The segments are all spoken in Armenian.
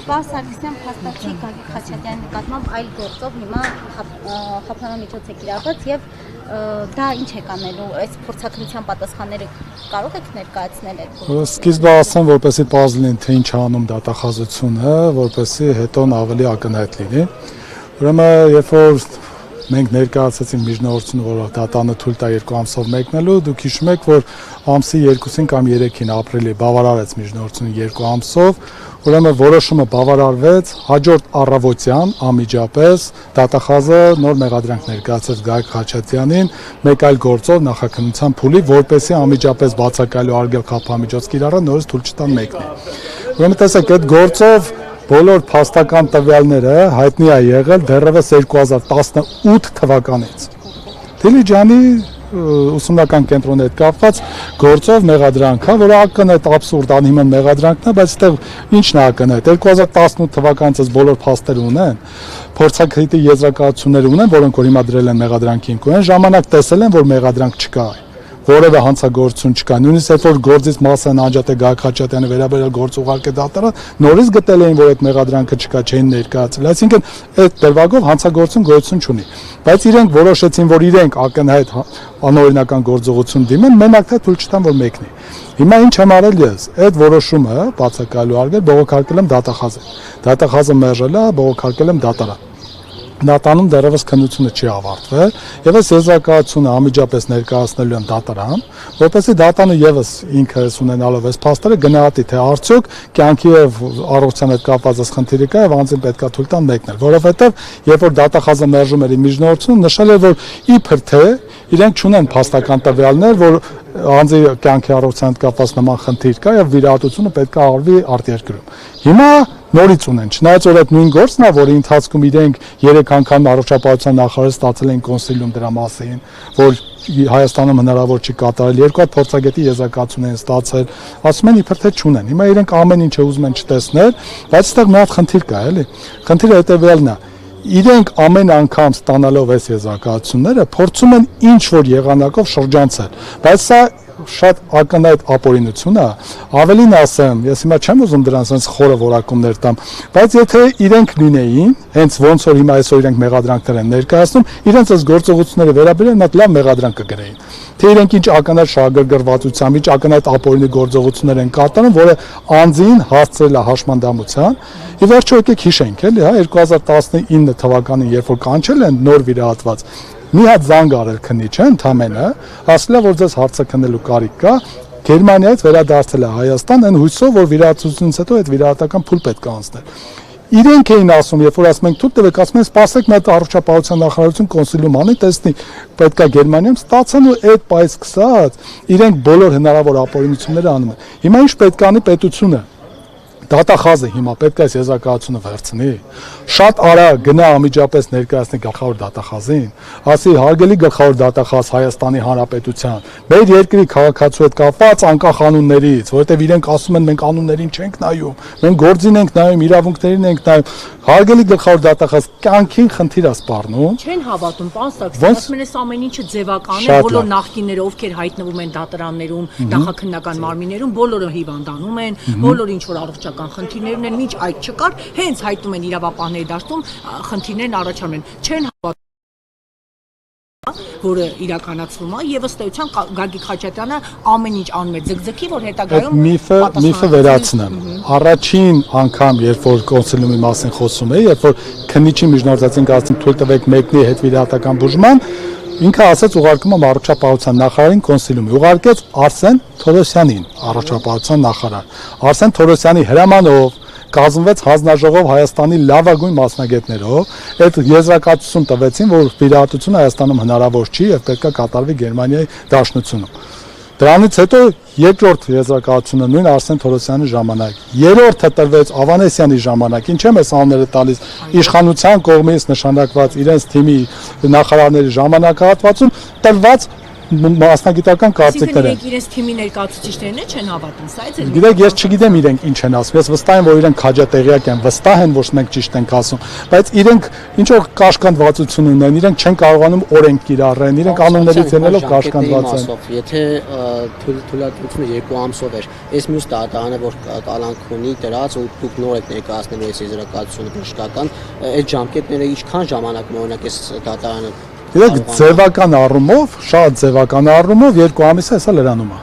Պարզ Սարգսյան փաստացի Գագիկ Խաչատյանի նկատմամբ այլ գործով հիմա խափանամիջոց է կիրառված եւ դա ինչ է կանելու, այս փորձակնության պատասխանները կարող եք ներկայացնել այդ։ Սկիզբը ասեմ, որպեսզի պարզ լինի, թե ինչ է անում դատախազությունը, որպեսզի հետո ավելի ակնհայտ լինի։ Ուրեմն, երբ որ մենք ներկայացրեցինք միջնորդությունը, որ դատանը թույլ տա 2 ամսով մեկնելու, դուք հիշում եք, որ ամսի 2-ին կամ 3-ին ապրիլի բավարարեց միջնորդությունը 2 ամսով, ուրեմն որոշումը բավարարվեց, հաջորդ առավոտյան անմիջապես դատախազը նոր մեղադրանք ներկայացրեց Գագիկ Խաչատյանին մեկ այլ գործով նախաքննության փուլի, որպեսզի անմիջապես բացակայելու արգել խափամիջոց կիրառը նորից թույլ չտան մեկնի։ Ուրեմն տեսեք, այդ գործով բոլոր փաստական տվյալները հայտնի է եղել դեռևս 2018 թվականից։ Դիլիջանի ուսումնական կենտրոնի հետ կապված գործով մեղադրանքա, որը ակնհայտ աբսուրդ անհիմն մեղադրանքն է, բայց այդտեղ ինչն է ակնհայտ։ 2018 թվականից բոլոր փաստեր ունեն, փորձակրիտի եզրակացություններ ունեն, որոնք որ հիմա դրել են մեղադրանքի ինքնուրույն, ժամանակ տեսել են, որ մեղադրանք չկա։ Որևէ հանցագործություն չկա։ Նույնիսկ երբ որ գործից մասը են անջատել Գագիկ Խաչատյանի վերաբերյալ գործ ուղարկել դատարան, նորից գտել էին, որ այդ մեղադրանքը չկա, չէին ներկայացրել։ Այսինքն այդ դրվագով հանցագործություն գոյություն չունի։ Բայց իրենք որոշեցին, որ իրենք ակնհայտ անօրինական գործողություն դիմեն, մենակ թե թույլ չտան, որ մեկնի։ Հիմա ինչ եմ արել ես։ Այդ որոշումը բացակայելու արգել բողոքարկել եմ դատախազին։ Դատախազը մերժել է, բողոքարկել եմ դատարան։ Դատանում դեռևս քննությունը չի ավարտվել եւ այս եզրակացությունը անմիջապես ներկայացնելու եմ դատարան, որպեսզի դատանը եւս ինքը ունենալով այս փաստերը գնահատի, թե արդյոք կյանքի եւ առողջության հետ կապված այս խնդիրը կա եւ անձին պետքա թույլ տան մեկնել, որովհետեւ երբ որ դատախազը մերժում էր միջնորդությունը, նշել էր, որ իբր թե իրենք չունեն փաստական տվյալներ, որ անձի կյանքի առողջության հետ կապված նման խնդիր կա եւ վիրահատությունը պետք է արվի արտերկրում։ Հիմա նորից ունեն, չնայած որ այդ նույն գործն է, որի ընթացքում իրենք 3 անգամ առողջապահության նախարարը ստացել են կոնսիլիում դրա մասին, որ Հայաստանում հնարավոր չի կատարել, 2 հատ փորձագետի եզրակացություն են ստացել, ասում են իբր թե չունեն։ Հիմա իրենք ամեն ինչը ուզում են չտեսնել, բայց այստեղ մի հատ խնդիր կա, էլի։ Խնդիրը հետեւյալն է։ Իրենք ամեն անգամ ստանալով այս եզրակացությունները փորձում են ինչ որ եղանակով շրջանցել, բայց սա շատ ակնհայտ ապօրինություն է, ավելին ասեմ, ես հիմա չեմ ուզում դրան sense խորը որակումներ տամ, բայց եթե իրենք լինեին, հենց ոնց որ հիմա այսօր իրենք մեղադրանքներ են ներկայացնում, իրենց այս գործողությունները վերաբերել նա լավ մեղադրանք կգրեին։ Թե իրենք ինչ ակնհայտ շահագրգռվածությամբ, ինչ ակնհայտ ապօրինի գործողություններ են կատարում, որը անձին հասցրել է հաշմանդամության, ի վերջո եկեք հիշենք, էլի, հա, 2019 թվականին, երբ որ կանչել են նոր վիրահատված, մի հատ զանգ արել քննիչը ընդամենը, ասել է, որ ձեզ հարցը քննելու կարիք կա, Գերմանիայից վերադարձել է Հայաստան, այն հույսով, որ վիրահատությունից հետո այդ վիրահատական փուլ պետք է անցնել։ Իրենք էին ասում, երբ որ ասում ենք թույլ տվեք, ասում են սպասեք մի հատ առողջապահության նախարարություն կոնսիլիում անի, տեսնի, պետք է Գերմանիայում ստացան ու այդ պայծ սկսած իրենք բոլոր հնարավոր ապօրինությունները անում են։ Հիմա ինչ պետք է անի պետությունը։ Դատախազը հիմա պետք է եզրակացությունը վերցնի, շատ արագ գնա անմիջապես ներկայացնի գլխավոր դատախազին, ասի հարգելի գլխավոր դատախազ Հայաստանի Հանրապետության, մեր երկրի քաղաքացու հետ կապված անկախ անուններից, որովհետև իրենք ասում են մենք անուններին չենք նայում, մենք գործին ենք նայում, իրավունքներին ենք նայում, հարգելի գլխավոր դատախազ կյանքին խնդիր է սպառնում։ Չեն հավատում, պարոն Սարգսյան, ասում են այս ամեն ինչը ձևական է, բոլոր նախկինները, ովքեր հայտնվում են դատարաններում, նախաքննական մարմիններում, բոլորը հիվանդանում են, բոլորը ինչ որ առողջական խնդիրներ ունեն, մինչ այդ չկար, հենց հայտնում են իրավապահների դաշտում խնդիրներն առաջանում են, չեն հավատում, որը իրականացվում է եւ ըստ էության Գագիկ Խաչատյանը ամեն ինչ անում է ձգձգի, որ հետագայում միֆը վերացնեմ։ Առաջին անգամ, երբ որ կոնսիլիումի մասին խոսում է, երբ որ քննիչի միջնորդածին ասում թույլ տվեք մեկնի հետ վիրահատական բուժման, ինքը ասաց ուղարկում եմ առողջապահության նախարարին կոնսիլիումի, ուղարկեց Արսեն Թորոսյանին, առողջապահության նախարար։ Արսեն Թորոսյանի հրամանով կազմվեց հանձնաժողով Հայաստանի լավագույն մասնագետներով, այդ եզրակացություն տվեցին, որ վիրահատությունը Հայաստանում հնարավոր չի եւ պետք է կատարվի Գերմանիայի դաշնությունում։ Դրանից հետո երկրորդ եզրակացությունը նույն Արսեն Թորոսյանի ժամանակ, երրորդը տրվեց Ավանեսյանի ժամանակ, ինչ եմ այս անունները տալիս, իշխանության կողմից նշանակված իրենց թիմի նախարարների ժամանակահատվածում տրված մասնագիտական կարծիքներ են։ Իրենց թիմի ներկայացուցիչներն չեն հավատում, սա է ձեր։ Գիտեք, ես չգիտեմ իրենք ինչ են ասում։ Ես վստահ եմ, որ իրենք քաջատեղյակ են, վստահ են, որ մենք ճիշտ ենք ասում, բայց իրենք ինչ որ կաշկանդվածություն ունեն, իրենք չեն կարողանում օրենք կիրառեն, իրենք անուններից ելնելով կաշկանդված են։ Եթե թույլատվությունը 2 ամսով էր, այս մյուս դատարանը, որ կալանք ունի դրած ու դուք նոր եք ներկայացնելու այս եզրակացությունը բժշկական, այդ ժամկետները ինչքան ժամանակ օրինակ այս դատարանը։ Գիտեք, ձևական առումով, շատ ձևական առումով 2 ամիս է սա լրանում է։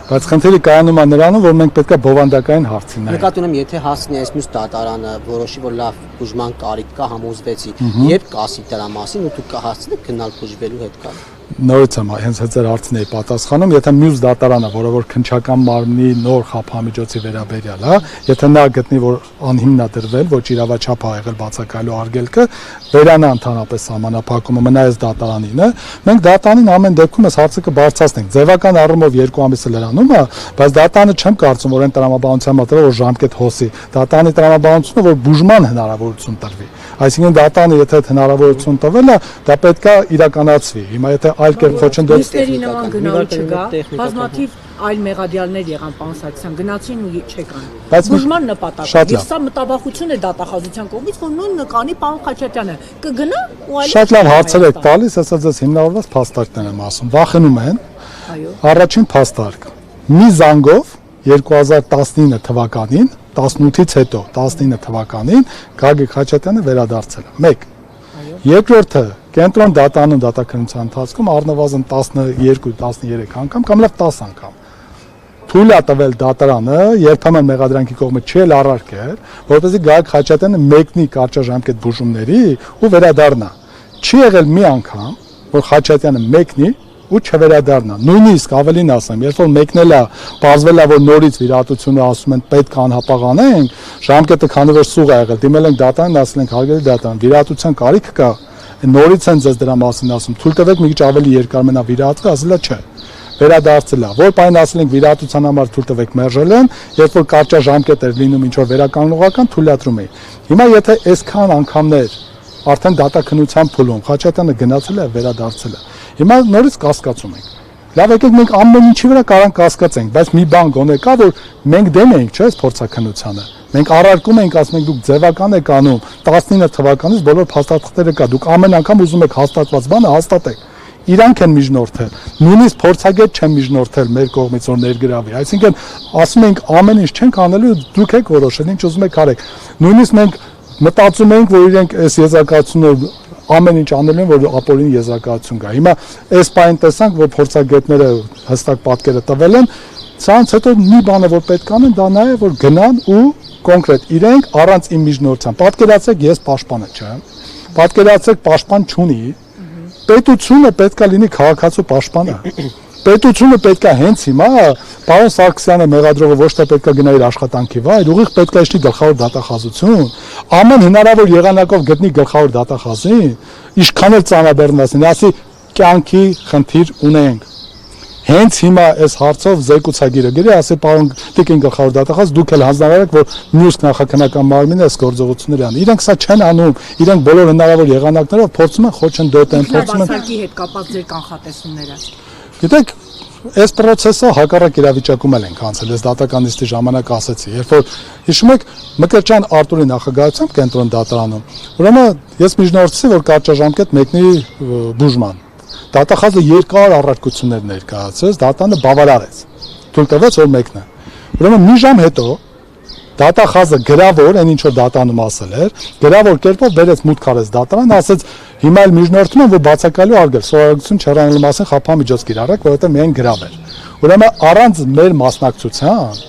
Բայց խնդիրը կայանում է նրանում, որ մենք պետք է բովանդակային հարցի նայենք։ Նկատի ունեմ, եթե հասնի այս մյուս դատարանը որոշի, որ լավ բուժման կարիք կա, համոզվեցի, երբ կասի դրա մասին ու դուք կհասցնեք գնալ բուժվելու հետ կա։ Նորից եմ հենց այդ ձեր հարցին էի պատասխանում, եթե մյուս դատարանը, որը որ քննչական մարմնի նոր խափամիջոցի վերաբերյալ է, եթե նա գտնի, որ անհիմնադրվել, ոչ իրավաչափ ա եղել բացակայելու արգելքը, վերանա ընդհանրապես սահմանափակումը մնա այս դատարանինը, մենք դատարանին ամեն դեպքում այս հարցը կբարձրացնենք։ Ձևական առումով 2 ամիսը լրանում է, բայց դատարանը չեմ կարծում, որ այն տրամաբանության մոտ որ ժամկետ հոսի։ Դատարանի տրամաբանությունը, որ բուժման հնարավորություն տրվի։ Այսինքն դատարանը եթե հնարավորություն տվել է, դա պետք է իրականացվի։ Հիմա եթե այլ կերպ խոչընդոտ նման գնալ չկա, բազմաթիվ այլ մեղադիալներ եղան պարոն Սարգսյան, գնացին ու չեկան։ Բուժման նպատակով։ Իսկ սա մտավախություն է դատախազության կողմից, որ նույն նկանի պարոն Խաչատյանը կգնա ու այլ։ Շատ լավ հարցեր եք տալիս, ասած ես հիմնավորված փաստարկներ եմ ասում։ Վախենում են։ Այո։ Առաջին փաստարկ։ Մի զանգով 2019 թվականին 18-ից հետո 19 թվականին Գագիկ Խաչատյանը վերադարձել է։ 1. Երկրորդը կենտրոն դատարանում դատաքննության ընթացքում առնվազն 12-13 անգամ կամ լավ 10 անգամ թույլ է տվել դատարանը, երբեմն մեղադրանքի կողմը չի առարկել, որպեսզի Գագիկ Խաչատյանը մեկնի կարճաժամկետ բուժումների ու վերադառնա։ Չի եղել մի անգամ, որ Խաչատյանը մեկնի ու չվերադառնա։ Նույնիսկ ավելին ասեմ, երբ որ մեկնել է, բազվել է, որ նորից վիրահատությունը ասում են պետք է անհապաղանենք, ժամկետը քանի որ սուղ է եղել, դիմել ենք դատարանին, ասել ենք հարգելի դատարան, վիրահատության կարիք կա, նորից են ձեզ դրա մասին ասում, թույլ տվեք մի քիչ ավելի երկար մնա վիրահատվի, ասել է չէ։ Վերադարձել է, որ պայն ասել ենք վիրահատության համար թույլ տվեք մերժել են, երբ որ կարճաժամկետ էր լինում ինչ որ վերականգնողական թույլատրում է։ Հիմա եթե այսքան անգամներ արդեն դատաքննության փուլում Խաչատյանը գնացել է, վերադարձել է։ Հիմա նորից կասկածում ենք։ Լավ եկեք մենք ամեն ինչի վրա կարող կասկածենք, բայց մի բան գոնե կա, որ մենք դեմ ենք, չէ՞, այս փորձաքննությանը։ Մենք առարկում ենք, ասում ենք դուք ձևական եք անում 19 թվականից բոլոր փաստաթղթերը կա, դուք ամեն անգամ ուզում եք հաստատված բանը հաստատեք։ Իրանք են միջնորդել, նույնիսկ փորձագետ չեն միջնորդել մեր կողմից որ ներգրավի։ Այսինքն ասում ենք ամեն ինչ չենք անելու, դուք եք որոշել, ինչ ուզում եք արեք։ Նույնիսկ մենք մտածում ենք, որ իրենք այս եզրակացությունը ամեն ինչ անելու են, որ ապօրինի եզրակացություն գա։ Հիմա այս պայն տեսանք, որ փորձագետները հստակ պատկերը տվել են, ցանց հետո մի բանը որ պետք անեն, դա նա է, որ գնան ու կոնկրետ իրենք առանց իմ միջնորդության։ Պատկերացրեք, ես պաշտպան չեմ։ Պատկերացրեք, պաշտպան չունի։ Պետությունը պետք է լինի քաղաքացու պաշտպանը։ Պետությունը պետք է հենց հիմա պարոն Սարգսյանը մեղադրողը ոչ թե պետք է գնա իր աշխատանքի վայր, ուղիղ պետք է իշտի գլխավոր դատախազություն, ամեն հնարավոր եղանակով գտնի գլխավոր դատախազին, ինչքան էլ ծանրաբեռնվեցին, ասի կյանքի խնդիր ունենք։ Հենց հիմա այս հարցով զեկուցագիրը գրի, ասի պարոն Տիկին գլխավոր դատախազ, դուք էլ հանձնարարեք, որ մյուս նախաքննական մարմինը այս գործողությունները անի։ Իրենք սա չեն անում, իրենք բոլոր հնարավոր եղանակներով փորձում են խոչընդոտեն, փորձում են Բասարկի հետ կապած ձեր կանխատեսումները։ Գիտեք, այս process-ը հակառակ իրավիճակում ենք անցել, ես դատականիստի ժամանակ ասեցի, երբ որ հիշում եք Մկրտչյան Արտուրի նախագահությամբ կենտրոն դատարանում, ուրեմն ես միջնորդեցի, որ կարճաժամկետ մեկնի բուժման։ Դատախազը երկար առարկություններ ներկայացրեց, դատարանը բավարարեց։ Թույլ տվեց, որ մեկնի։ Ուրեմն մի ժամ հետո դատախազը գրավոր, այն ինչ որ դատարանում ասել էր, գրավոր կերպով բերեց մուտք արեց դատարան, ասեց հիմա էլ միջնորդում են, որ բացակայելու արգել, սովորական չհեռանալու մասին խափամիջոց կիրառեք, որովհետև միայն գրավ էր։ Ուրեմն առանց մեր մասնակցության,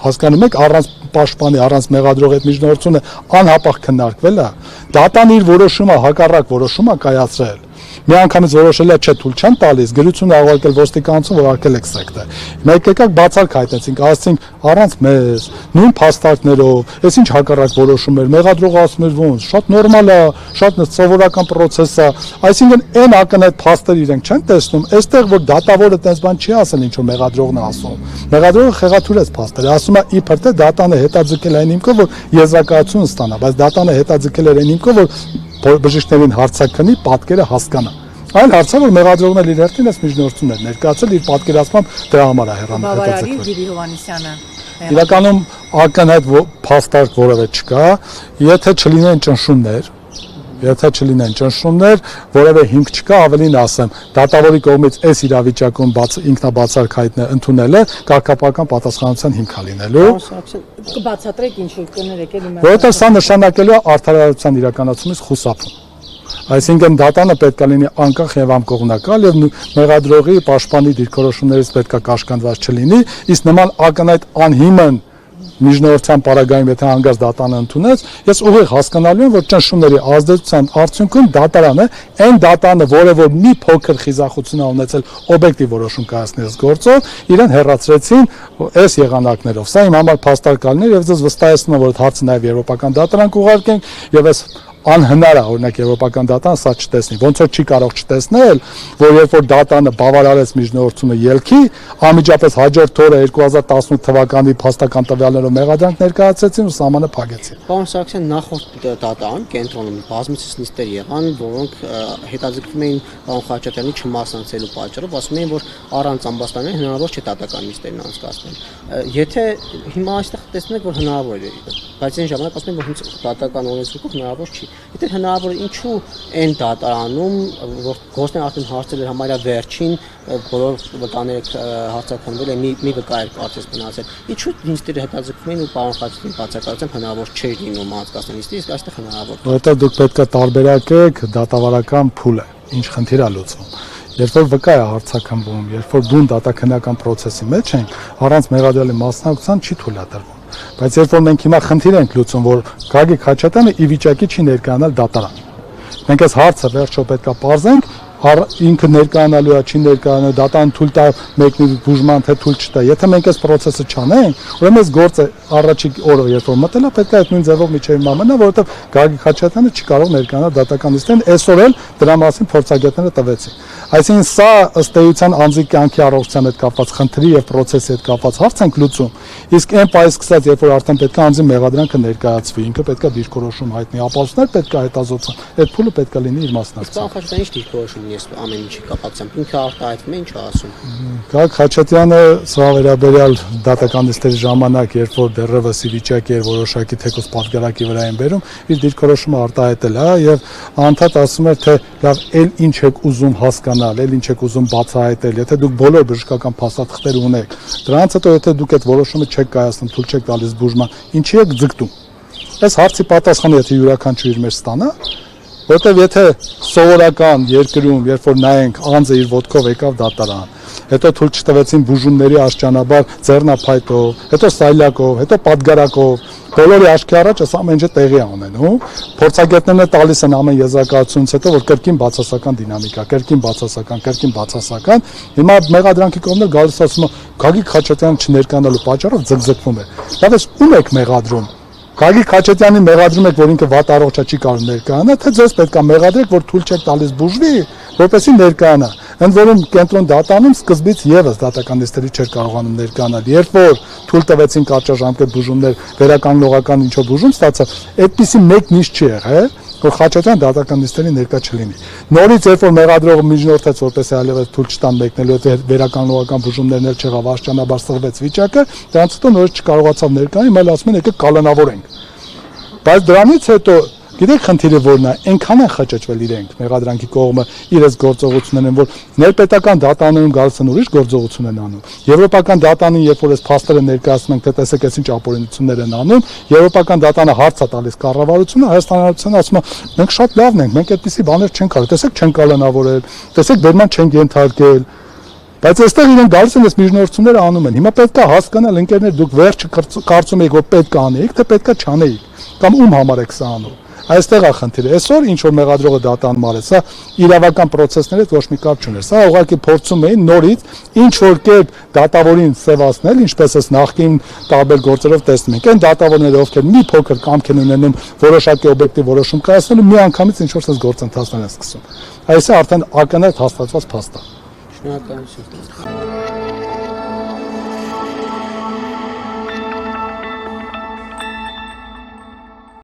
հասկանում եք, առանց պաշտպանի, առանց մեղադրողի հետ միջնորդությունը անհապաղ քննարկվել է, դատան իր որոշումը հակառակ որոշում է կայացրել։ Մի անգամից որոշել է, չէ, թույլ չեն տալիս, գրությունը աղարկել ոստիկանություն, որ արգել եք սեկտը։ Մեկ եկակ բացառք հայտնեցինք, ասացինք առանց մեզ, նույն փաստարկներով, այս ինչ հակառակ որոշում էր, մեղադրողը ասում էր ոնց, շատ նորմալ է, շատ սովորական process է, այսինքն այն ակնհայտ փաստեր իրենք չեն տեսնում, այստեղ որ դատավորը տես բան չի ասել, ինչ որ մեղադրողն է ասում։ Մեղադրողը խեղաթյուրեց փաստերը, ասում է իբր թե դատանը հետաձգել այն հիմքով, որ եզրակացություն ստանա, բայց դատանը հետաձգել էր այն հիմքով, որ բժիշկներին հարցակնի, պատկերը հասկանա։ Այլ հարցը որ մեղադրողն էլ իր հերթին այս միջնորդություններ ներկայացել իր պատկերացմամբ դրա համար է Բավարարի Գիրի Հովհաննիսյանը իրականում ակնհայտ փաստարկ որևէ չկա, եթե չլինեն ճնշումներ, որևէ հիմք չկա, ավելին ասեմ, դատավորի կողմից այս իրավիճակում ինքնաբացարկ ընդունելը կարգապահական պատասխանատվության հիմք է լինելու։ Կբացատրեք ինչ կներեք էլի։ Որովհետև սա նշանակելու է արդարացիության իրականացումից խուսափում։ Այսինքն դատանը պետք է լինի անկախ եւ անկողմնակալ եւ մեղադրողի պաշտպանի դիրքորոշումներից պետք է կաշկանդված չլինի, իսկ նման ակնհայտ անհիմն միջնորդության պարագայում եթե հանգած դատանը ընդունեց, ես ուղիղ հասկանալու եմ, որ ճնշումների ազդեցության արդյունքում դատարանը, այն դատանը, որը որ մի փոքր խիզախություն է ունեցել օբյեկտիվ որոշում կայացնելուց գործով, իրեն հեռացրեցին այս եղանակներով։ Սա իմ համար փաստարկալն է եւ ես վստահեցնում եմ, որ այդ հարցը նաեւ եվրոպական դատարան կուղարկենք եւ այս անհնար է օրինակ եվրոպական դատան սա չտեսնի, ոնց որ չի կարող չտեսնել, որ երբ որ դատանը բավարարեց միջնորդությունը ելքի, անմիջապես հաջորդ օրը 2018 թվականի փաստական տվյալներով մեղադրանք ներկայացրեցին ու սահմանը փակեցին։ Պարոն Սարգսյան, նախորդ դատան կենտրոնում բազմիցս նիստեր եղան, որոնք հետաձգվում էին պարոն Խաչատրյանի չմասնակցելու պատճառով, ասում էին, որ առանց ամբաստանների հնարավոր չէ դատական նիստերն անցկացնել։ Եթե հիմա այստեղ տեսնում եք, որ հնարավոր է, բայց այն ժամանակ ասում են, որ դատական օրենսգրքով հնարավոր չի։ Եթե հնարավոր է, ինչու այն դատարանում, որ գործն արդեն հարցել էր համարյա վերջին, բոլոր վկաները հարցաքննվել է, մի վկա էր կարծես մնացել։ Ինչու նիստերը հետաձգվում են ու պարոն Խաչատրյանի բացակայությամբ հնարավոր չէր լինում անցկացնել նիստը, իսկ այստեղ հնարավոր։ Որովհետև դուք պետք է տարբերակեք դատավարական փուլը, ինչ խնդիր է լուծվում։ Երբ որ վկա է հարցաքննվում, երբ որ դուն դատաքննական process-ի մեջ ենք, առանց մեղադրյալի մասնակցության չի թույլատրվում։ Բայց երբ որ մենք հիմա խնդիր ենք լուծում, որ Գագիկ Խաչատրյանը ի վիճակի չի ներկայանալ դատարան։ Մենք այս հարցը վերջո պետք է պարզենք, ինքը ներկայանալու է, չի ներկայանալու, դատան թույլ տա մեկնի բուժման թե թույլ չտա։ Եթե մենք այս process-ը չանենք, ուրեմն այս գործը առաջի օրը երբ որ մտել է, պետք է այդ նույն ձևով միջև մամնա, որովհետև Գագիկ Խաչատրյանը չի կարող ներկայանալ դատական նիստին, այսօր էլ դրա մասին փորձագետները տվեցին։ Այսինքն սա ըստ էության անձի կյանքի առողջության հետ կապված խնդրի եւ process-ի հետ կապված հարց ենք լուծում։ Իսկ այն պայս սկսած, երբ որ արդեն պետք է անձի մեղադրանքը ներկայացվի, ինքը պետք է դիրքորոշում հայտնի, ապացույցներ պետք է հետազոտվեն, այդ փուլը պետք է լինի իր մասնակցությամբ։ Պարոն Խաչատրյանի ինչ դիրքորոշում ես ամեն ինչի կապակցությամբ ինքը արտահայտվում է, ինչ է ասում։ Գագիկ Խաչատրյանը սա վերաբերյալ դատական նիստերի ժամանակ, երբ որ դեռևս ի վիճակի էր որոշակի թեկուզ պատգարակի վրա են բերում, իր դիրքորոշումը արտահայտել է եւ անդադ ասում էր, թե լավ, ել ինչ եք ուզում հասկանալ, ել ինչ եք ուզում բացահայտել, եթե դուք բոլոր բժշկական փաստաթղթեր ունեք, դրանից հետո եթե դուք այդ որոշումը չեք կայացնում, թույլ չեք տալիս բուժման, ինչի եք ձգտում։ Այս հարցի պատասխանը եթե յուրաքանչյուր մեր ստանա, որտեվ եթե սովորական երկրում, երբ որ նայենք անձը իր ոտքով եկավ դատարան, հետո թույլ չտվեցին բուժումների աշճանաբար ձեռնափայտով, հետո սայլակով, հետո պատգարակով, բոլորի աչքի առաջ այս ամեն ինչը տեղի է ունենում, փորձագետներն տալիս են ամեն եզրակացությունից հետո, որ կրկին բացասական դինամիկա, կրկին բացասական, հիմա մեղադրանքի կողմներ գալիս ասում է Գագիկ Խաչատրյանը չներկանալու պատճառով ձգձգվում է։ Լավ էս ում եք մեղադրում։ Գագիկ Խաչատրյանին մեղադրում եք, որ ինքը վատ առողջ է, չի կարող ներկայանալ, թե ձեզ պետք է մեղադրեք, որ թույլ չեք տալիս բուժվի, որպեսզի ներկայանա։ Ընդ որում կենտրոն դատանում սկզբից եւս դատական նիստերի չէր կարողանում ներկայանալ։ Երբ որ թույլ տվեցին կարճաժամկետ բուժումներ, վերականգնողական ինչ-որ բուժում ստացավ, այդպիսի մեկ նիստ չի եղել, որ Խաչատրյան դատական նիստերի ներկա չլինի։ Նորից երբ որ մեղադրողը միջնորդեց, որպեսզի այլևս թույլ չտան մեկնելու, եթե վերականգնողական բուժումներն էլ չեղավ, աշճանաբար սղվեց վիճակը, դրանից հետո նորից չկարողացավ ներկայանալ, այլ ասում են եկեք կալանավորենք։ Բայց դրանից հետո գիտեք խնդիրը որն է, այնքան են խճճվել իրենք մեղադրանքի կողմը իրենց գործողություններն են, որ ներպետական դատաներում գալիս են ուրիշ գործողություն են անում։ Եվրոպական դատանին, երբ որ այս փաստերը ներկայացնում ենք, թե տեսեք այս ինչ ապօրինություններ են անում, եվրոպական դատանը հարց է տալիս կառավարությունը, Հայաստանի Հանրապետությունը ասում է, մենք շատ լավն ենք, մենք այդպիսի բաներ չենք կարող, տեսեք չեն կալանավորել, տեսեք բերման չենք ենթարկել։ Բայց այստեղ իրենք գալիս են այս միջնորդությունները անում են։ Հիմա պետք է հասկանալ ընկերներ, դուք վերջը կարծում եք, որ պետք է անեիք, թե պետք է չանեիք, կամ ում համար եք սա անում։ Այստեղ է խնդիրը։ Այսօր ինչ որ մեղադրողը դատանում արեց, սա իրավական process-ների հետ ոչ մի կապ չուներ։ Սա ուղղակի փորձում էին նորից ինչ որ կերպ դատավորին սևացնել, ինչպես էս նախկին տարբեր գործերով տեսնում ենք։ Այն դատավորները, ովքեր մի փոքր կամք են ունենում որոշակի օբյեկտիվ որոշում կայացնելու, միանգամից ինչ որ sense գործընթացներ են սկսում։ Այսը արդեն ակնհայտ հաստատված փաստ է։ Շնորհակալություն։